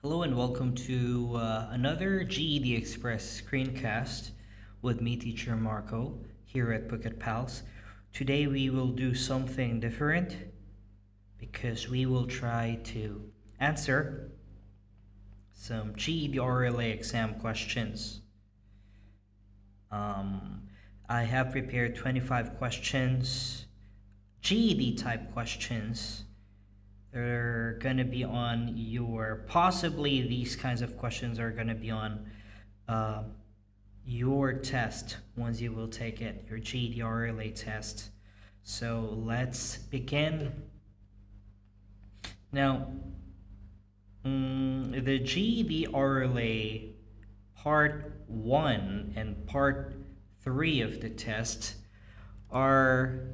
Hello and welcome to another GED Express screencast with me, teacher Marco, here at Phuket PALS. Today we will do something different because we will try to answer some GED RLA exam questions. Um, I have prepared 25 questions, GED type questions. They're gonna be on possibly these kinds of questions are gonna be on uh, your test once you will take it, your GED RLA test. So let's begin. Now, the GED RLA part 1 and part 3 of the test are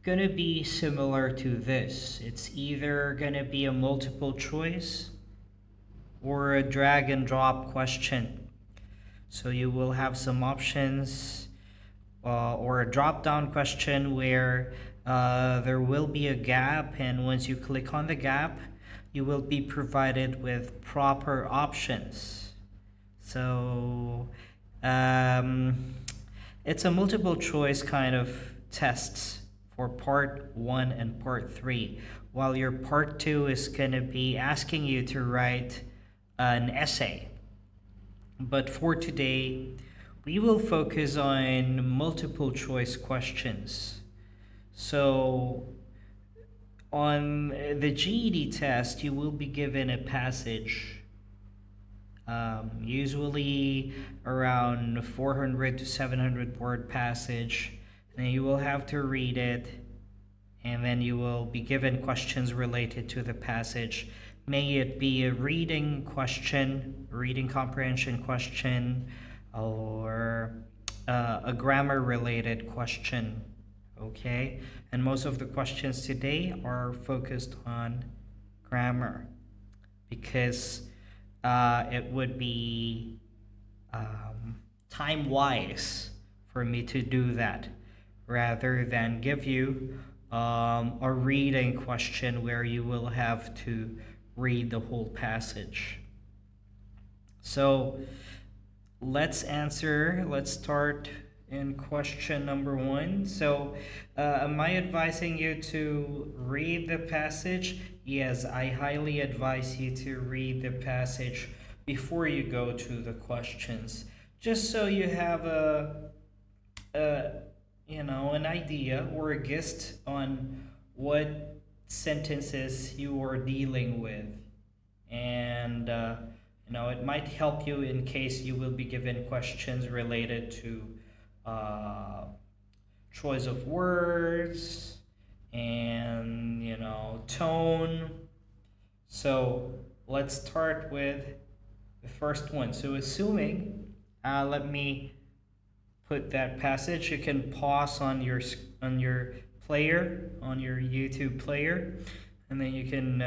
gonna be similar to this. It's either gonna be a multiple choice or a drag and drop question. So you will have some options or a drop down question where there will be a gap, and once you click on the gap, you will be provided with proper options. So it's a multiple choice kind of tests for part 1 and part 3, while your part 2 is going to be asking you to write an essay. But for today, we will focus on multiple choice questions. So on the GED test, you will be given a passage, usually around 400 to 700 word passage, and you will have to read it, and then you will be given questions related to the passage. May it be a reading question, reading comprehension question, or a grammar related question. Okay, and most of the questions today are focused on grammar because it would be time wise for me to do that rather than give you a reading question where you will have to read the whole passage. So let's start in question number 1. So am I advising you to read the passage? Yes, I highly advise you to read the passage before you go to the questions, just so you have a an idea or a gist on what sentences you are dealing with, and it might help you in case you will be given questions related to choice of words and tone. So let's start with the first one. So assuming, let me put that passage. You can pause on your player, on your YouTube player, and then you can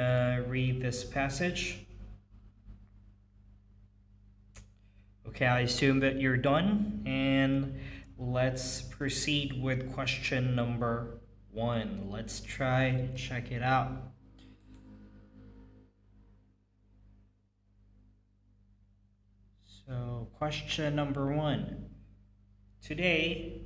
read this passage. Okay, I assume that you're done, and let's proceed with question number 1. Let's try to check it out. So question number 1. Today,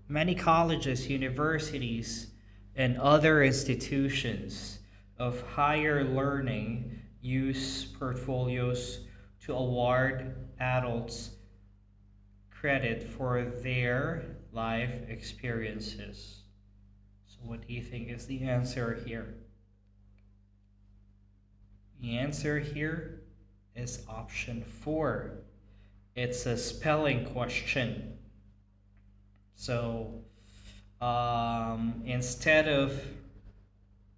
many colleges, universities, and other institutions of higher learning use portfolios to award adults credit for their life experiences. So what do you think is the answer here? The answer here is option 4. It's a spelling question. So instead of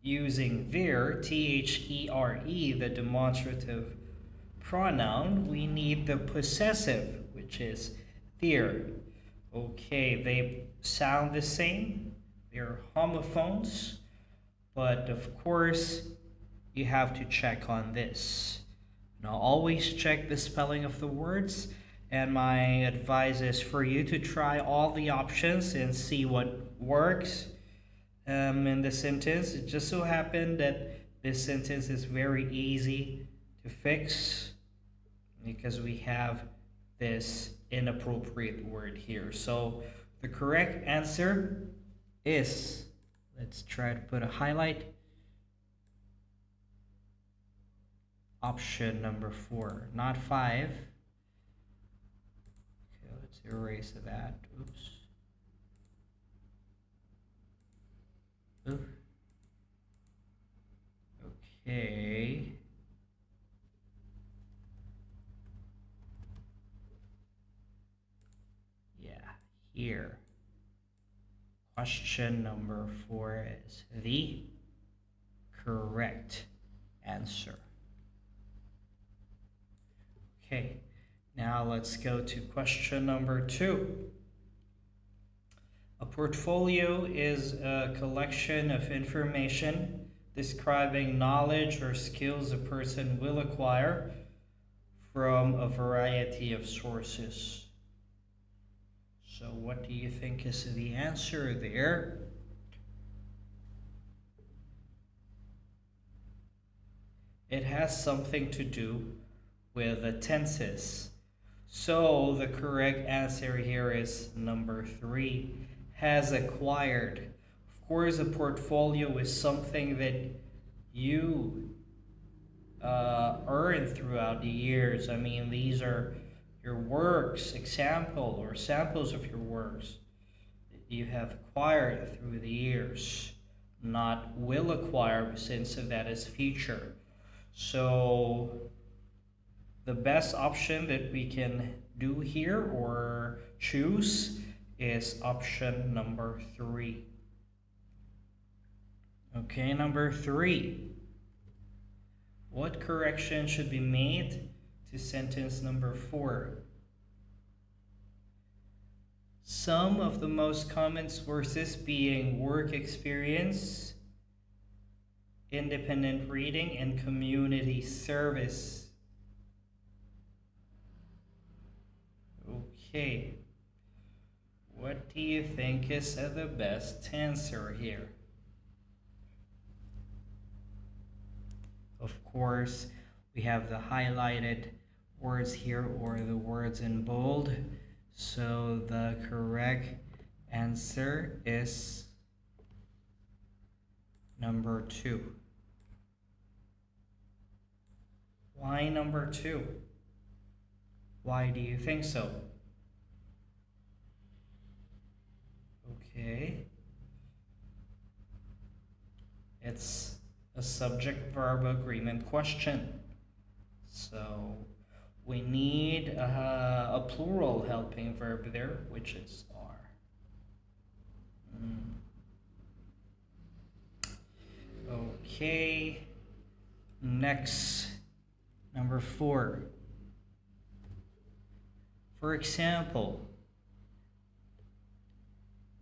using there, THERE, the demonstrative pronoun, we need the possessive, which is there. Okay, they sound the same. They're homophones, but of course, you have to check on this. Now, always check the spelling of the words, and my advice is for you to try all the options and see what works in the sentence. It just so happened that this sentence is very easy to fix because we have this inappropriate word here. So the correct answer is, let's try to put a highlight, option number 4, not 5. Okay, let's erase that. Oops. Oops. Okay. Yeah, here. Question number 4 is the correct answer. Okay, now let's go to question number 2. A portfolio is a collection of information describing knowledge or skills a person will acquire from a variety of sources. So what do you think is the answer there? It has something to do with the tenses. So the correct answer here is number 3, has acquired. Of course, a portfolio is something that you earn throughout the years. I mean, these are your works, example or samples of your works that you have acquired through the years, not will acquire, since that is future. So the best option that we can do here or choose is option number 3. Okay, number 3. What correction should be made to sentence number 4? Some of the most common sources being work experience, independent reading, and community service. Okay, what do you think is the best answer here? Of course, we have the highlighted words here or the words in bold. So the correct answer is number 2. Why number 2? Why do you think so? Okay. It's a subject-verb agreement question. So we need a plural helping verb there, which is are. Okay. Next, number 4. For example,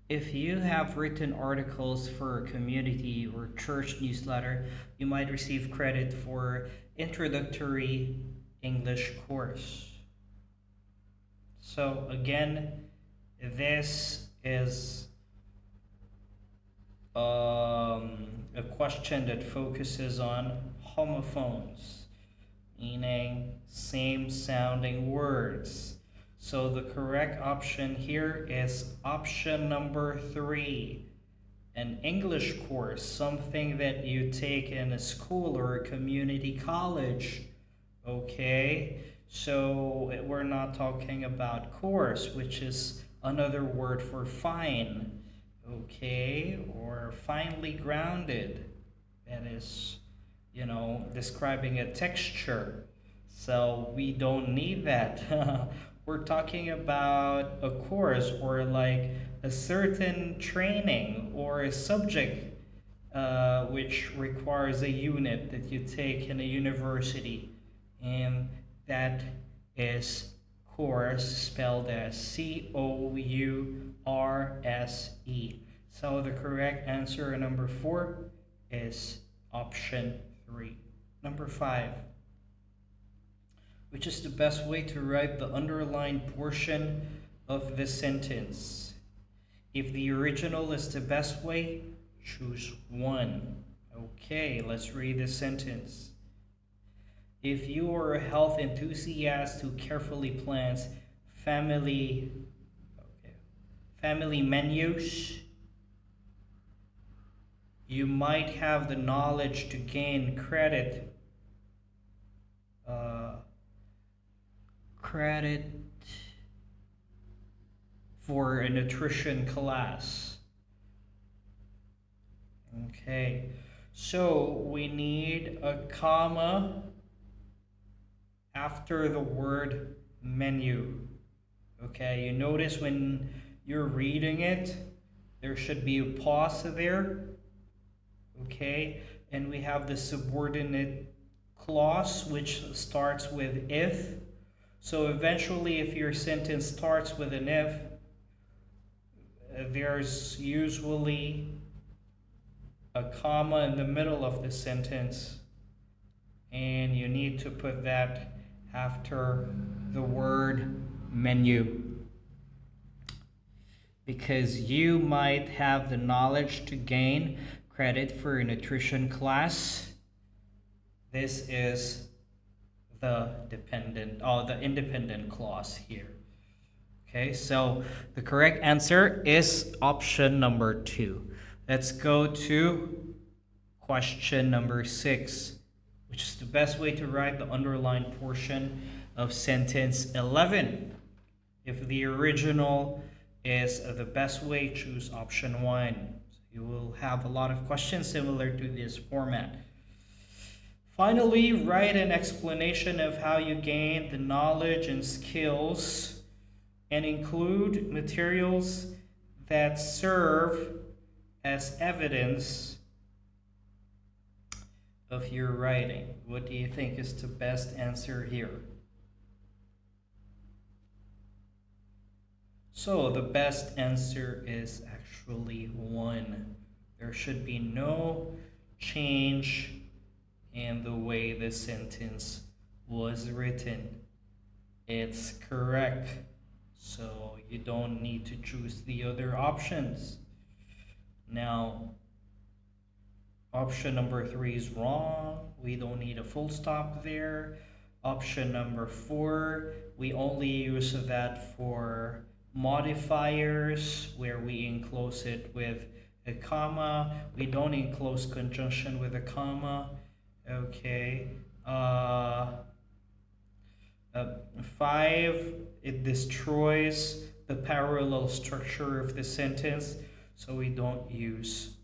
if you have written articles for a community or church newsletter, you might receive credit for introductory English course. So again, this is a question that focuses on homophones, meaning same sounding words. So the correct option here is option number 3, an English course, something that you take in a school or a community college. Okay, so we're not talking about course, which is another word for fine, okay, or finely grounded. That is, describing a texture. So we don't need that. We're talking about a course or like a certain training or a subject which requires a unit that you take in a university. And that is course, spelled as C-O-U-R-S-E. So the correct answer, number 4, is option 3. Number 5. Which is the best way to write the underlined portion of the sentence? If the original is the best way, choose 1. Okay, let's read the sentence. If you are a health enthusiast who carefully plans family okay, family menus, you might have the knowledge to gain uh, credit for a nutrition class. Okay, so we need a comma after the word menu. Okay, you notice when you're reading it, there should be a pause there. Okay, and we have the subordinate clause which starts with if. So eventually, if your sentence starts with an if, there's usually a comma in the middle of the sentence, and you need to put that after the word menu, because you might have the knowledge to gain credit for a nutrition class. This is the independent clause here. Okay, so the correct answer is option number 2. Let's go to question number 6, which is the best way to write the underlined portion of sentence 11. If the original is the best way, choose option 1. You will have a lot of questions similar to this format. Finally, write an explanation of how you gain the knowledge and skills and include materials that serve as evidence of your writing. What do you think is the best answer here? So the best answer is actually 1. There should be no change in the way the sentence was written. It's correct. So you don't need to choose the other options. Now, option number 3 is wrong. We don't need a full stop there. Option number 4, we only use that for modifiers where we enclose it with a comma. We don't enclose conjunction with a comma. Okay. 5, it destroys the parallel structure of the sentence, so we don't use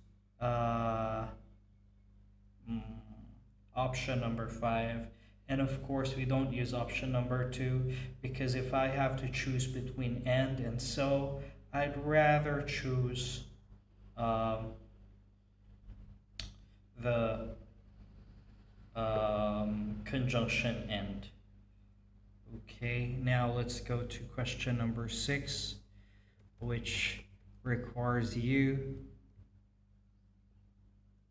option number 5. And of course, we don't use option number 2 because if I have to choose between and so, I'd rather choose the conjunction and. Okay, now let's go to question number 6, which requires you.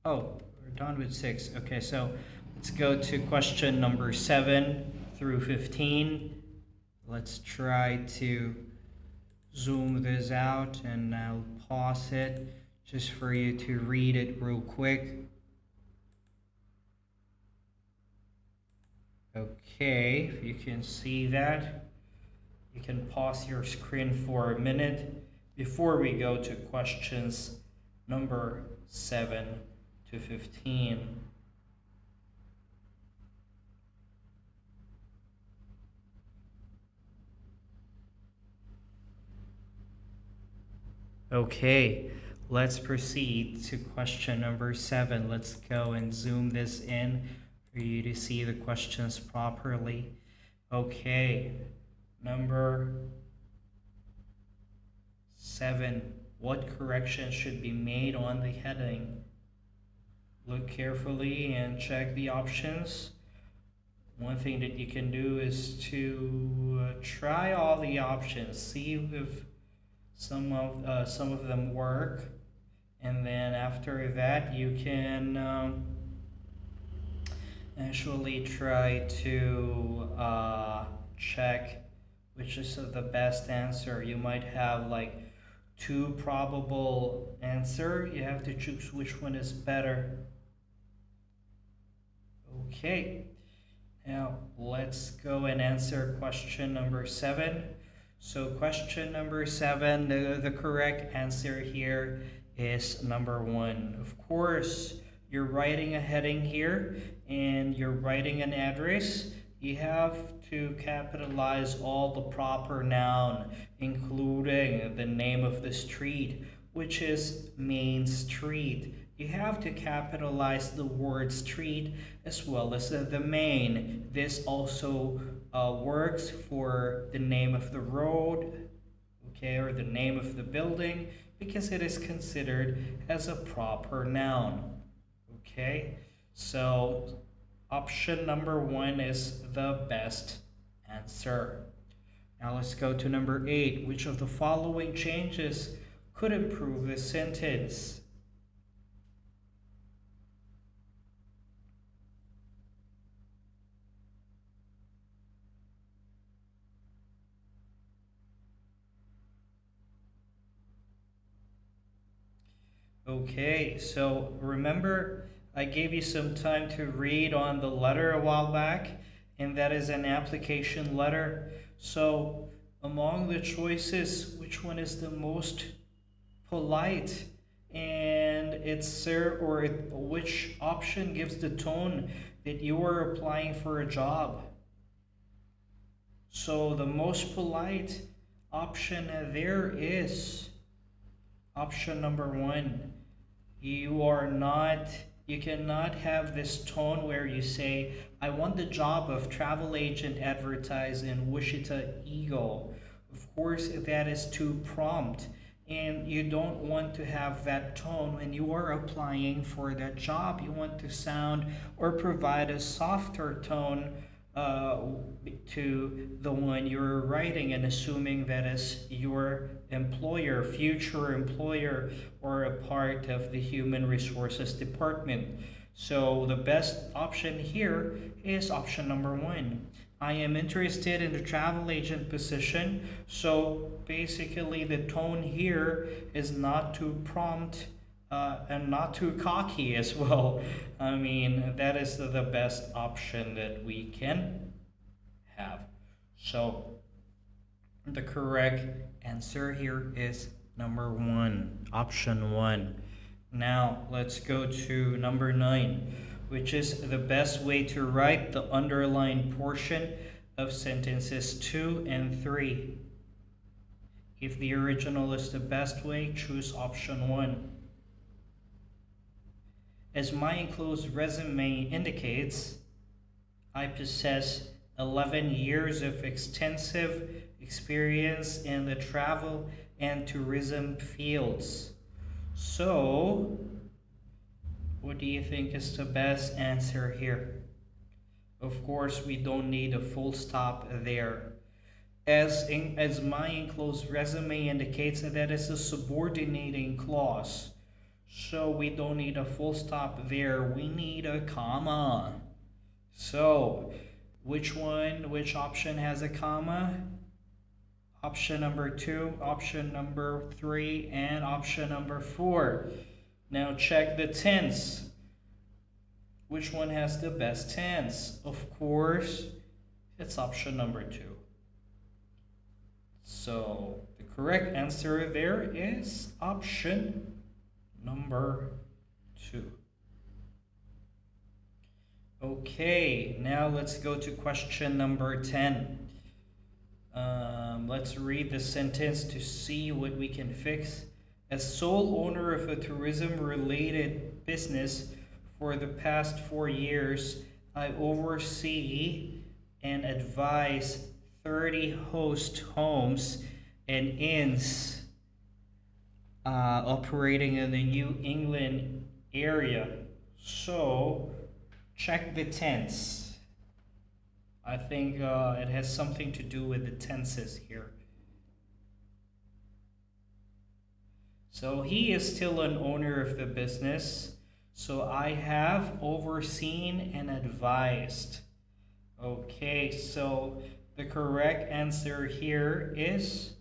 Oh, we're done with 6. Okay, so let's go to question number 7 through 15. Let's try to zoom this out and I'll pause it just for you to read it real quick. Okay, if you can see that, you can pause your screen for a minute before we go to questions number 7 to 15. Okay, let's proceed to question number 7. Let's go and zoom this in for you to see the questions properly. Okay, number 7. What corrections should be made on the heading? Look carefully and check the options. One thing that you can do is to try all the options, see if some of them work, and then after that you can actually try to check which is the best answer. You might have like 2 probable answer. You have to choose which one is better. Okay, now let's go and answer question number 7. So question number 7, the correct answer here is number 1. Of course, you're writing a heading here and you're writing an address. You have to capitalize all the proper noun, including the name of the street, which is Main Street. You have to capitalize the word street as well as the main. This also works for the name of the road, okay, or the name of the building, because it is considered as a proper noun. Okay, so option number 1 is the best answer. Now let's go to number 8. Which of the following changes could improve the sentence? Okay, so remember I gave you some time to read on the letter a while back, and that is an application letter. So among the choices, which one is the most polite? And which option gives the tone that you are applying for a job? So the most polite option there is option number 1. You cannot have this tone where you say, I want the job of travel agent advertised in Wichita Eagle. Of course, that is too prompt. And you don't want to have that tone when you are applying for that job. You want to sound or provide a softer tone to the one you're writing and assuming that is your employer, future employer, or a part of the human resources department. So the best option here is option number 1. I am interested in the travel agent position. So basically the tone here is not too prompt and not too cocky as well. I mean, that is the best option that we can have. So the correct answer here is number 1, option 1. Now let's go to number 9, which is the best way to write the underlined portion of sentences 2 and 3. If the original is the best way, choose option 1. As my enclosed resume indicates, I possess 11 years of extensive experience in the travel and tourism fields. So, what do you think is the best answer here? Of course, we don't need a full stop there. As my enclosed resume indicates, that is a subordinating clause. So we don't need a full stop there. We need a comma. So, which option has a comma? Option number 2, option number 3, and option number 4. Now check the tense. Which one has the best tense? Of course, it's option number 2. So the correct answer there is option number 2. Okay, now let's go to question number 10. Let's read the sentence to see what we can fix. As sole owner of a tourism-related business for the past 4 years, I oversee and advise 30 host homes and inns operating in the New England area. So, check the tense. I think it has something to do with the tenses here. So he is still an owner of the business. So I have overseen and advised. Okay, so the correct answer here is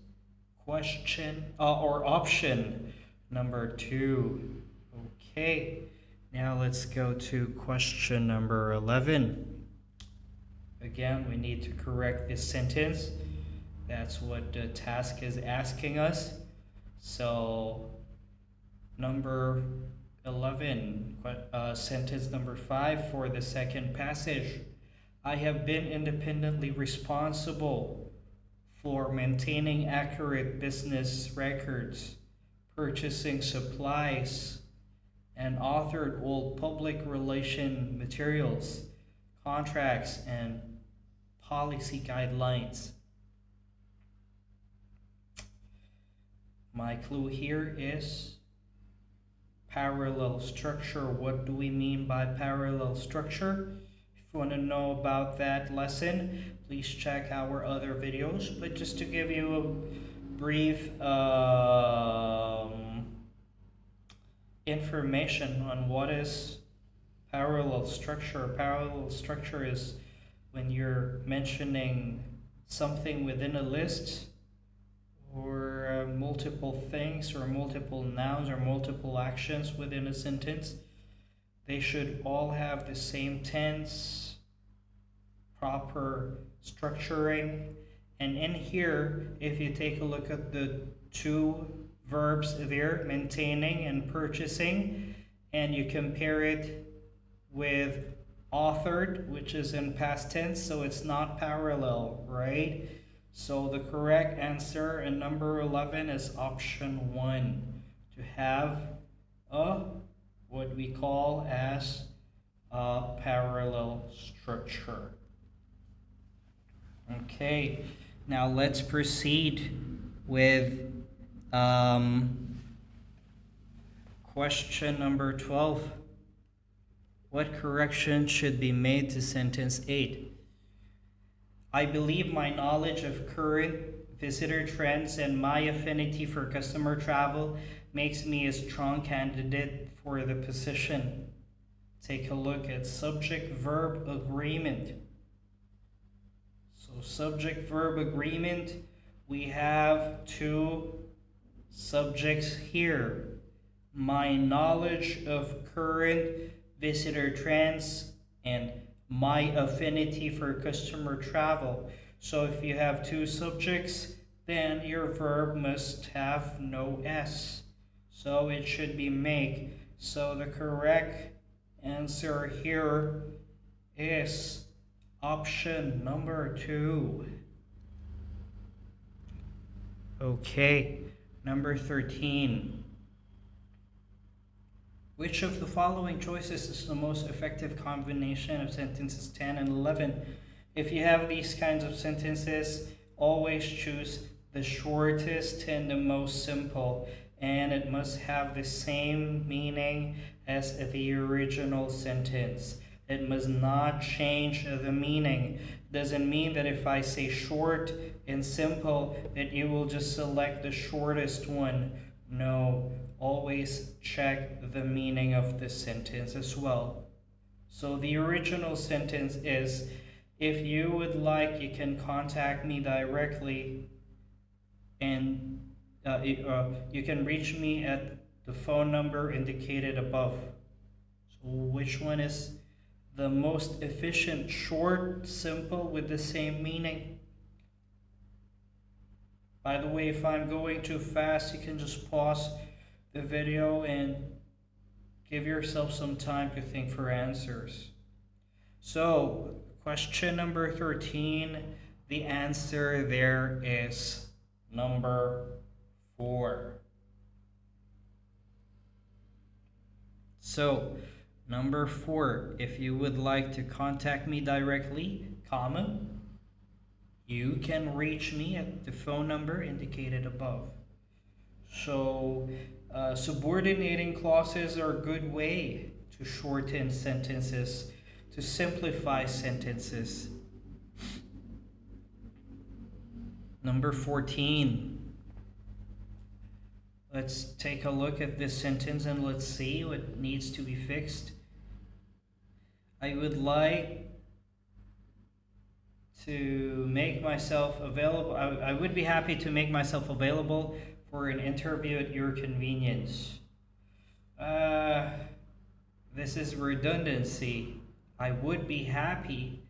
question or option number 2. Okay, Now let's go to question number 11. Again, we need to correct this sentence. That's what the task is asking us. So, number 11, sentence number 5 for the second passage. I have been independently responsible for maintaining accurate business records, purchasing supplies, and authored all public relation materials, contracts, and policy guidelines. My clue here is parallel structure. What do we mean by parallel structure? If you want to know about that lesson, please check our other videos. But just to give you a brief information on what is parallel structure. Parallel structure is when you're mentioning something within a list, or multiple things or multiple nouns or multiple actions within a sentence. They should all have the same tense, proper structuring. And in here, if you take a look at the two verbs there, maintaining and purchasing, and you compare it with authored, which is in past tense, so it's not parallel, right? So the correct answer in number 11 is option 1, to have a what we call as a parallel structure. Okay, now let's proceed with question number 12. What correction should be made to sentence 8? I believe my knowledge of current visitor trends and my affinity for customer travel makes me a strong candidate for the position. Take a look at subject-verb agreement. So subject-verb agreement, we have two subjects here. My knowledge of current visitor trends and my affinity for customer travel. So if you have two subjects, then your verb must have no S. So it should be make. So the correct answer here is option number 2. Okay, number 13. Which of the following choices is the most effective combination of sentences 10 and 11? If you have these kinds of sentences, always choose the shortest and the most simple, and it must have the same meaning as the original sentence. It must not change the meaning. Doesn't mean that if I say short and simple that you will just select the shortest one. No, always check the meaning of the sentence as well. So the original sentence is, if you would like, you can contact me directly, and you can reach me at the phone number indicated above. So which one is the most efficient? Short, simple, with the same meaning? By the way, if I'm going too fast, you can just pause the video and give yourself some time to think for answers. So, question number 13, the answer there is number 4. So, number 4, if you would like to contact me directly, comma, you can reach me at the phone number indicated above. So, subordinating clauses are a good way to shorten sentences, to simplify sentences. Number 14. Let's take a look at this sentence and let's see what needs to be fixed. I would like to make myself available. I would be happy to make myself available for an interview at your convenience. This is redundancy. I would be happy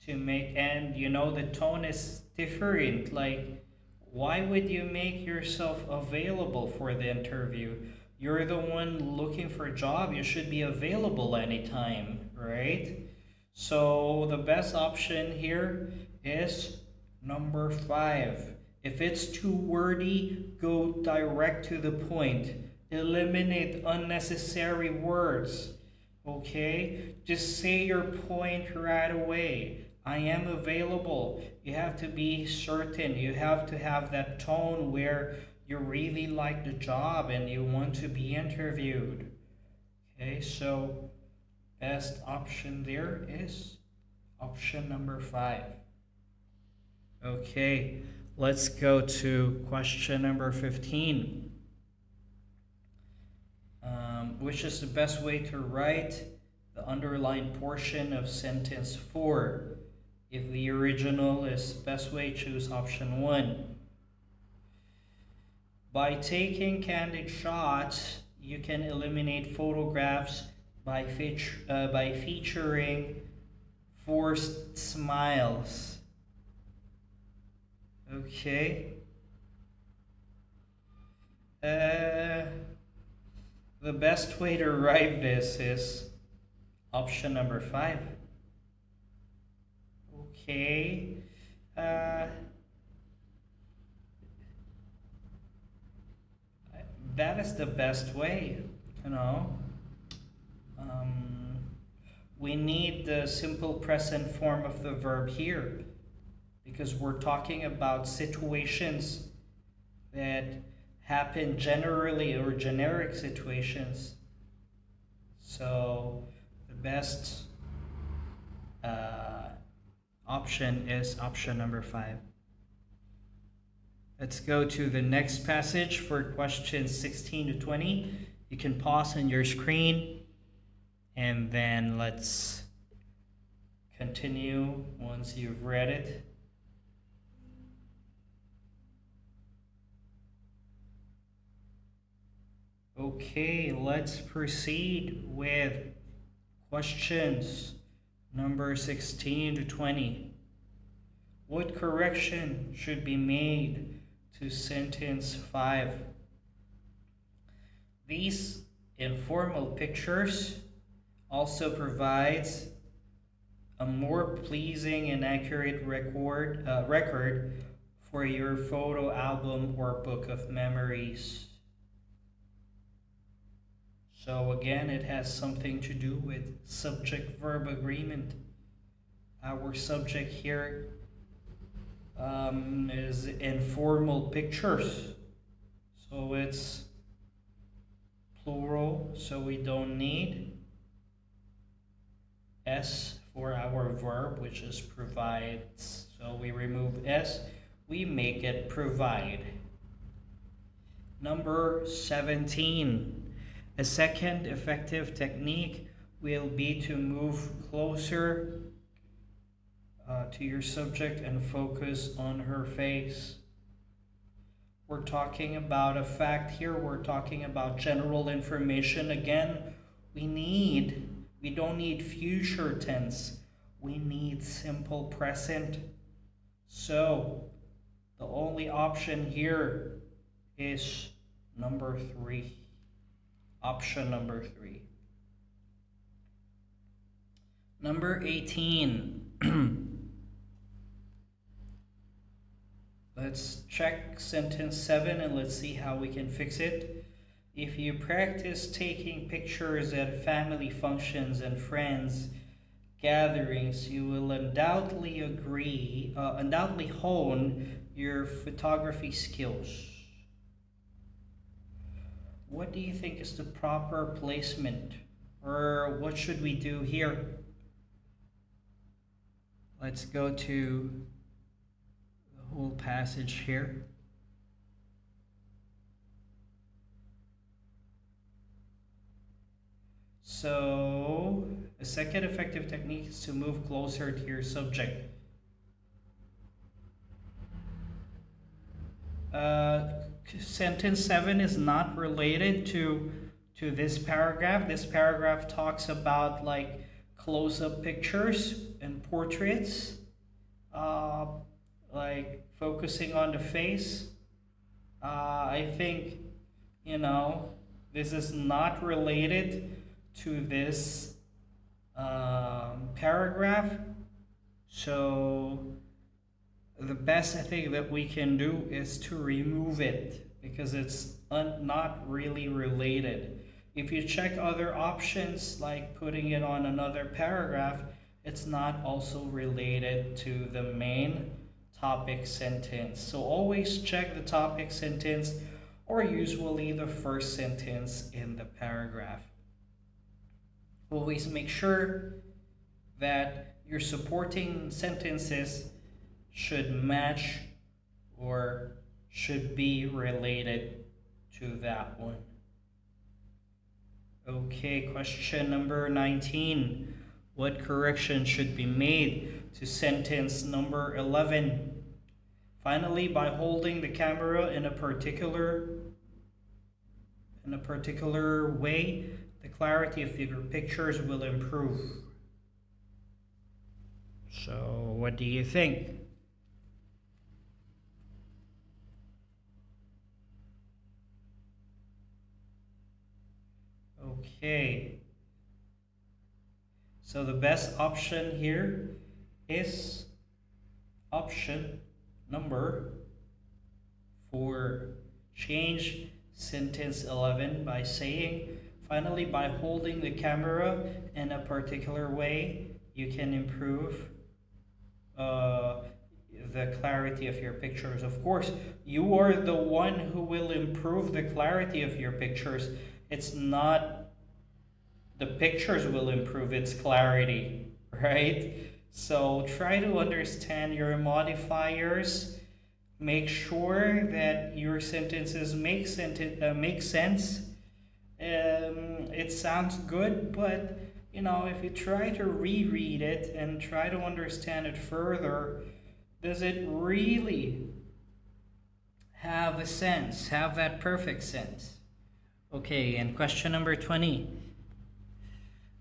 to make, and you know, the tone is different. Like, why would you make yourself available for the interview? You're the one looking for a job. You should be available anytime, right? So the best option here is number five. If it's too wordy, go direct to the point. Eliminate unnecessary words. Okay? Just say your point right away. I am available. You have to be certain. You have to have that tone where you really like the job and you want to be interviewed. Okay, so best option there is option number five. Okay, let's go to question number 15. Which is the best way to write the underlined portion of sentence 4? If the original is best way, choose option 1. By taking candid shots, you can eliminate photographs by featuring forced smiles. Okay. The best way to write this is option number 5. Okay. That is the best way, you know. Um, we need the simple present form of the verb here because we're talking about situations that happen generally or generic situations. So the best option is option number 5. Let's go to the next passage for questions 16 to 20. You can pause on your screen and then let's continue once you've read it. Okay, let's proceed with questions number 16 to 20. What correction should be made to sentence 5? These informal pictures also provides a more pleasing and accurate record for your photo album or book of memories. So again, it has something to do with subject-verb agreement. Our subject here is informal pictures. So it's plural, so we don't need S for our verb, which is provides. So we remove S, we make it provide. Number 17. A second effective technique will be to move closer to your subject and focus on her face. We're talking about a fact here. We're talking about general information. Again, we don't need future tense. We need simple present. So the only option here is number 3. Option number 3. Number 18. Let's check sentence 7 and let's see how we can fix it. If you practice taking pictures at family functions and friends gatherings, you will undoubtedly hone your photography skills. What do you think is the proper placement? Or what should we do here? Let's go to the whole passage here. So, a second effective technique is to move closer to your subject. Sentence 7 is not related to to this paragraph. This paragraph talks about like close-up pictures and portraits, uh, like focusing on the face. I think, you know, this is not related to this paragraph. So the best I think that we can do is to remove it because it's not really related. If you check other options like putting it on another paragraph, it's not also related to the main topic sentence. So always check the topic sentence or usually the first sentence in the paragraph. Always make sure that your supporting sentences should match or should be related to that one. Okay, question number 19. What correction should be made to sentence number 11? Finally, by holding the camera in a particular way, the clarity of your pictures will improve. So, what do you think? Okay. So the best option here is option number 4. Change sentence 11 by saying, finally, by holding the camera in a particular way, you can improve the clarity of your pictures. Of course, you are the one who will improve the clarity of your pictures. It's not the pictures will improve its clarity, right? So try to understand your modifiers. Make sure that your sentences make sense. It sounds good, but you know, if you try to reread it and try to understand it further, does it really have a sense, have that perfect sense? Okay, and question number 20.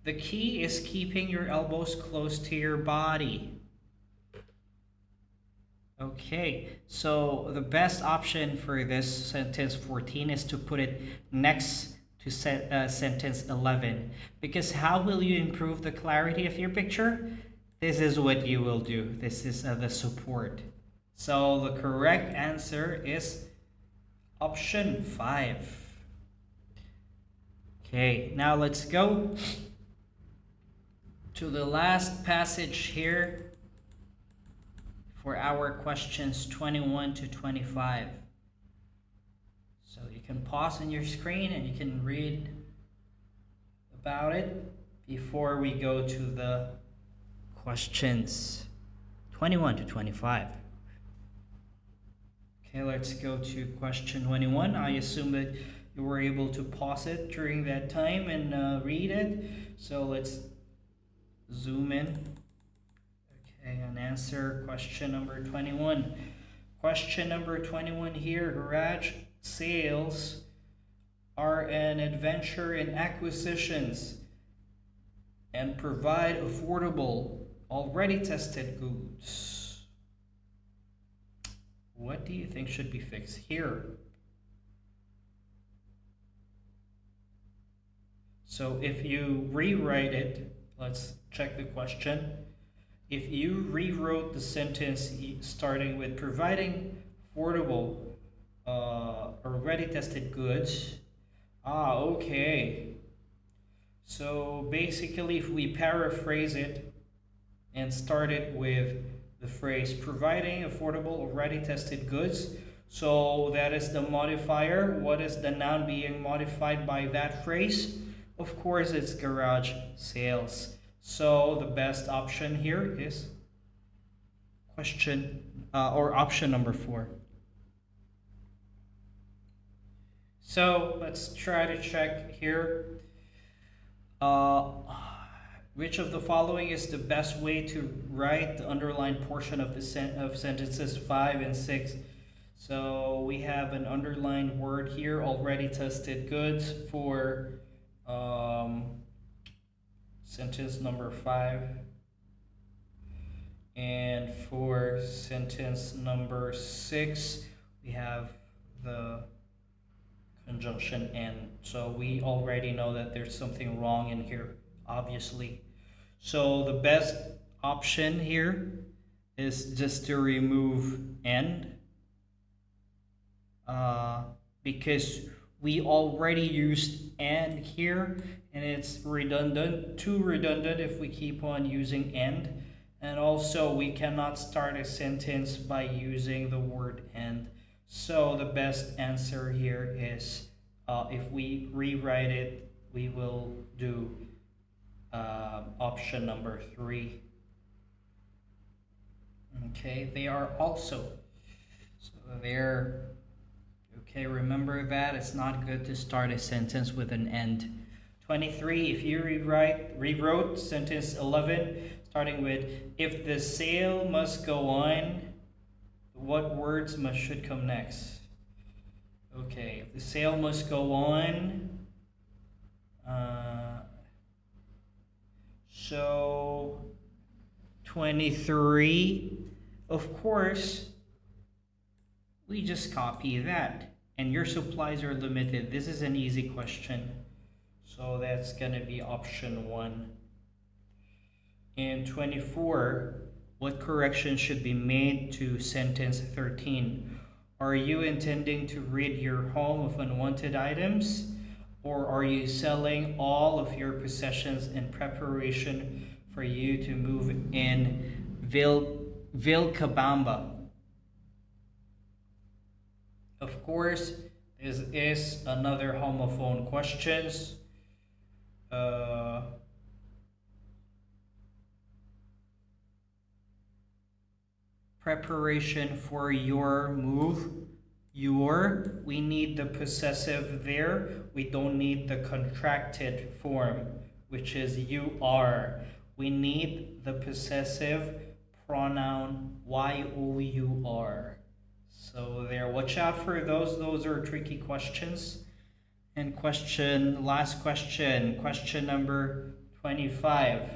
The key is keeping your elbows close to your body. Okay, so the best option for this sentence 14 is to put it next to sentence 11. Because how will you improve the clarity of your picture? This is what you will do. This is the support. So the correct answer is option 5. Okay, now let's go to the last passage here for our questions 21 to 25. So you can pause on your screen and you can read about it before we go to the questions 21 to 25. Okay, let's go to question 21. I assume that you were able to pause it during that time and read it. So let's zoom in. Okay, and answer question number 21. Question number 21 here. Garage sales are an adventure in acquisitions and provide affordable, already tested goods. What do you think should be fixed here? So if you rewrite it, let's check the question. If you rewrote the sentence starting with providing affordable, already tested goods. Okay. So basically, if we paraphrase it and start it with the phrase providing affordable, already tested goods. So that is the modifier. What is the noun being modified by that phrase? Of course, it's garage sales. So the best option here is option number 4. So let's try to check here. Which of the following is the best way to write the underlined portion of the of sentences 5 and 6? So we have an underlined word here, already tested goods, for um, sentence number 5. And for sentence number 6, we have the conjunction and. So we already know that there's something wrong in here, obviously. So the best option here is just to remove and, because we already used and here, and it's redundant, too redundant if we keep on using and also we cannot start a sentence by using the word and. So the best answer here is, if we rewrite it, we will do option number 3. Okay, they are also. So they're okay. Remember that it's not good to start a sentence with an end. 23. If you rewrote sentence 11, starting with if the sale must go on, what words should come next? Okay, if the sale must go on. So 23, of course, we just copy that. And your supplies are limited. This is an easy question. So that's going to be option 1. And 24, what correction should be made to sentence 13? Are you intending to rid your home of unwanted items? Or are you selling all of your possessions in preparation for you to move in Vilcabamba? Of course, this is another homophone questions. Preparation for your move. We need the possessive there. We don't need the contracted form, which is you are. We need the possessive pronoun y-o-u-r. So there, watch out for those. Those are tricky questions. And last question number 25.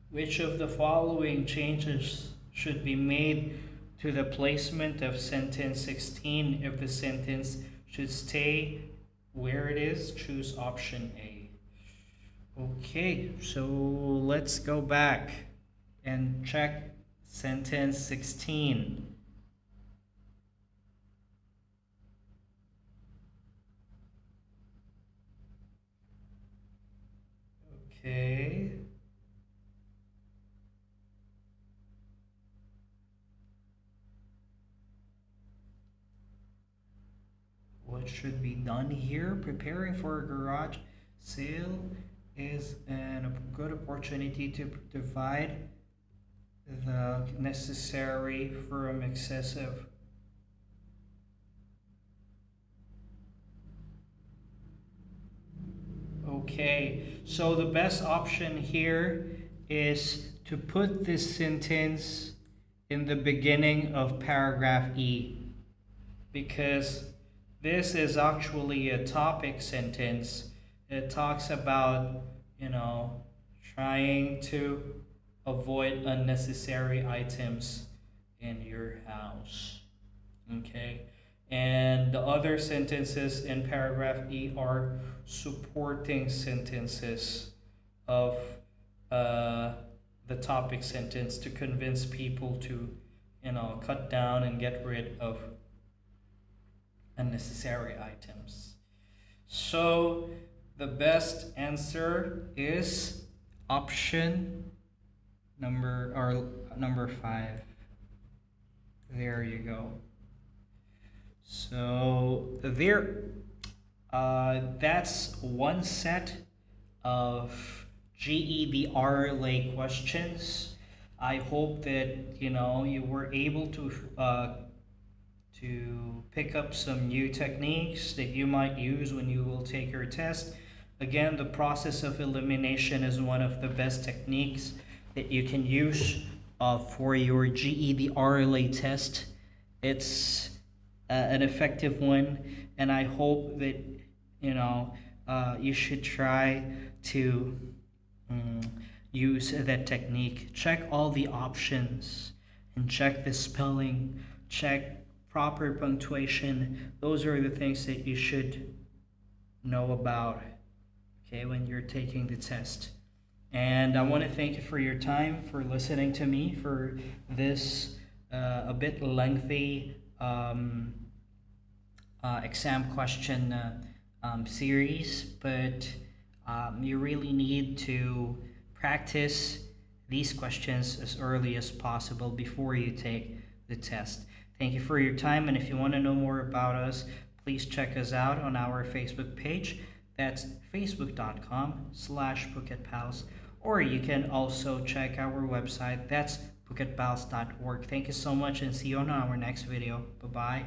Which of the following changes should be made to the placement of sentence 16 if the sentence should stay where it is? Choose option A. Okay, so let's go back and check sentence 16. Okay. What should be done here? Preparing for a garage sale is a good opportunity to divide the necessary from excessive. Okay, so the best option here is to put this sentence in the beginning of paragraph E, because this is actually a topic sentence. It talks about, trying to avoid unnecessary items in your house. Okay? And the other sentences in paragraph E are supporting sentences of the topic sentence to convince people to, cut down and get rid of unnecessary items. So the best answer is option number 5. There you go. So that's one set of GED RLA questions. I hope that you were able to pick up some new techniques that you might use when you will take your test. Again, the process of elimination is one of the best techniques that you can use for your GED RLA test. It's an effective one, and I hope that you should try to mm, use that technique. Check all the options and check the spelling, check proper punctuation. Those are the things that you should know about, okay, when you're taking the test. And I want to thank you for your time, for listening to me for this a bit lengthy exam question series, but you really need to practice these questions as early as possible before you take the test. Thank you for your time, and if you want to know more about us, please check us out on our Facebook page. That's facebook.com/Phuket PALS, or you can also check our website. That's PhuketPals.org. Thank you so much, and see you on our next video. Bye bye.